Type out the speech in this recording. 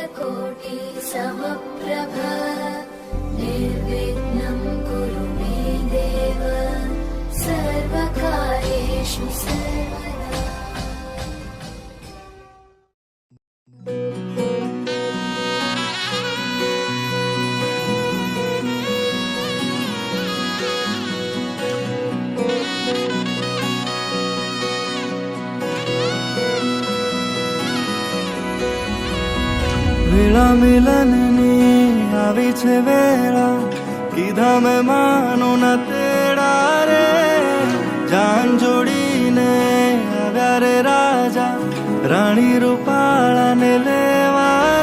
सूर्यकोटि समप्रभ निर्विघ्नं कुरु मे देव सर्वकार्येषु सर्वदा। વેળા મિલનની આવી છે વેળા, કીધા મેં માનો ન તેડા રે. જાન જોડીને આવ્યા રે રાજા, રાણી રૂપાળાને લેવા